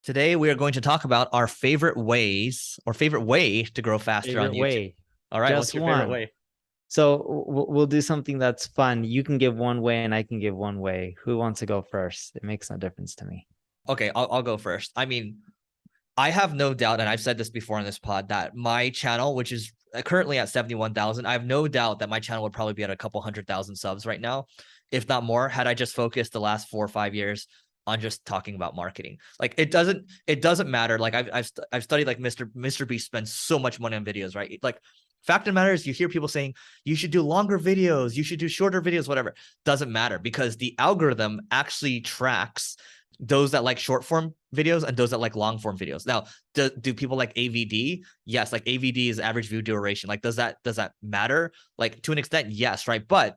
Today, we are going to talk about our favorite ways or favorite way to grow faster on Favorite YouTube. way. All right, what's Just your favorite one. way? So we'll do something that's fun. You can give one way and I can give one way. Who wants to go first? It makes no difference to me. Okay, I'll go first. I mean, I have no doubt, and I've said this before on this pod, that my channel, which is currently at 71,000, I have no doubt that my channel would probably be at a couple 100,000 subs right now, if not more, had I just focused the last 4 or 5 years on just talking about marketing. Like it doesn't matter. Like I've studied, like Mr. Beast spends so much money on videos, right? Like fact of the matter is, you hear people saying you should do longer videos, you should do shorter videos, whatever. Doesn't matter, because the algorithm actually tracks those that like short form videos and those that like long form videos. Now, do people like AVD? Yes, like AVD is average view duration. Like, does that matter? Like, to an extent, yes, right? But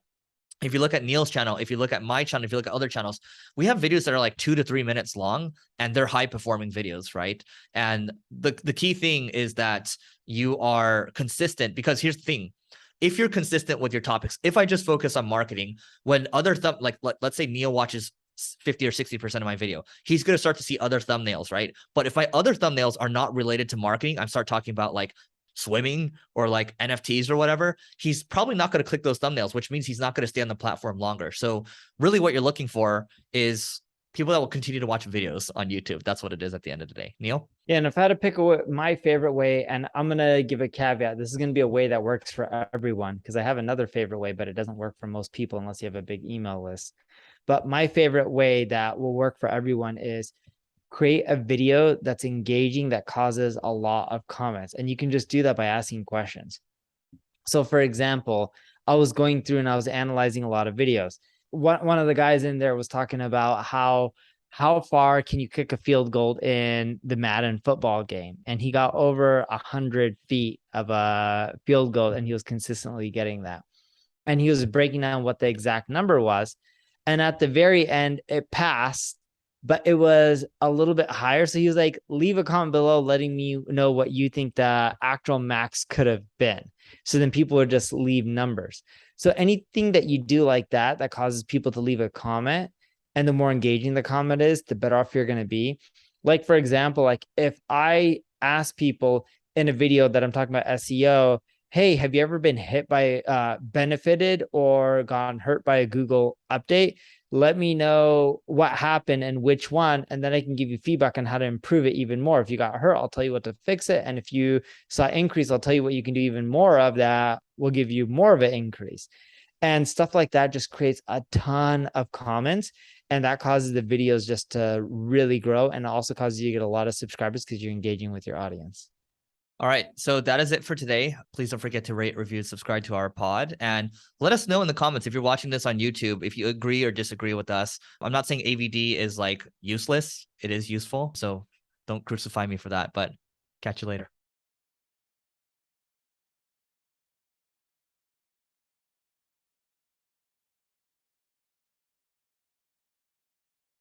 if you look at Neil's channel, if you look at my channel, if you look at other channels, we have videos that are like 2 to 3 minutes long, and they're high performing videos, right? And the key thing is that you are consistent, because here's the thing. If you're consistent with your topics, if I just focus on marketing, when other like let's say Neil watches 50 or 60% of my video, he's going to start to see other thumbnails, right? But if my other thumbnails are not related to marketing, I start talking about like swimming or like NFTs or whatever, he's probably not going to click those thumbnails, which means he's not going to stay on the platform longer. So really what you're looking for is people that will continue to watch videos on YouTube. That's what it is at the end of the day. Neil? Yeah, and if I had to pick my favorite way, and I'm going to give a caveat, this is going to be a way that works for everyone, because I have another favorite way, but it doesn't work for most people unless you have a big email list. But my favorite way that will work for everyone is create a video that's engaging, that causes a lot of comments. And you can just do that by asking questions. So for example, I was going through and I was analyzing a lot of videos. One of the guys in there was talking about how far can you kick a field goal in the Madden football game, and he got over 100 feet of a field goal, and he was consistently getting that. And he was breaking down what the exact number was, and at the very end it passed, but it was a little bit higher. So he was like, leave a comment below letting me know what you think the actual max could have been. So then people would just leave numbers. So anything that you do like that causes people to leave a comment, and the more engaging the comment is, the better off you're going to be. Like, for example, like if I ask people in a video that I'm talking about SEO, hey, have you ever been hit by benefited or gotten hurt by a Google update? Let me know what happened and which one, and then I can give you feedback on how to improve it even more. If you got hurt, I'll tell you what to fix it. And if you saw increase, I'll tell you what you can do even more of that will give you more of an increase. And stuff like that just creates a ton of comments, and that causes the videos just to really grow. And it also causes you to get a lot of subscribers because you're engaging with your audience. All right, so that is it for today. Please don't forget to rate, review, subscribe to our pod, and let us know in the comments if you're watching this on YouTube, if you agree or disagree with us. I'm not saying AVD is like useless. It is useful, so don't crucify me for that, but catch you later.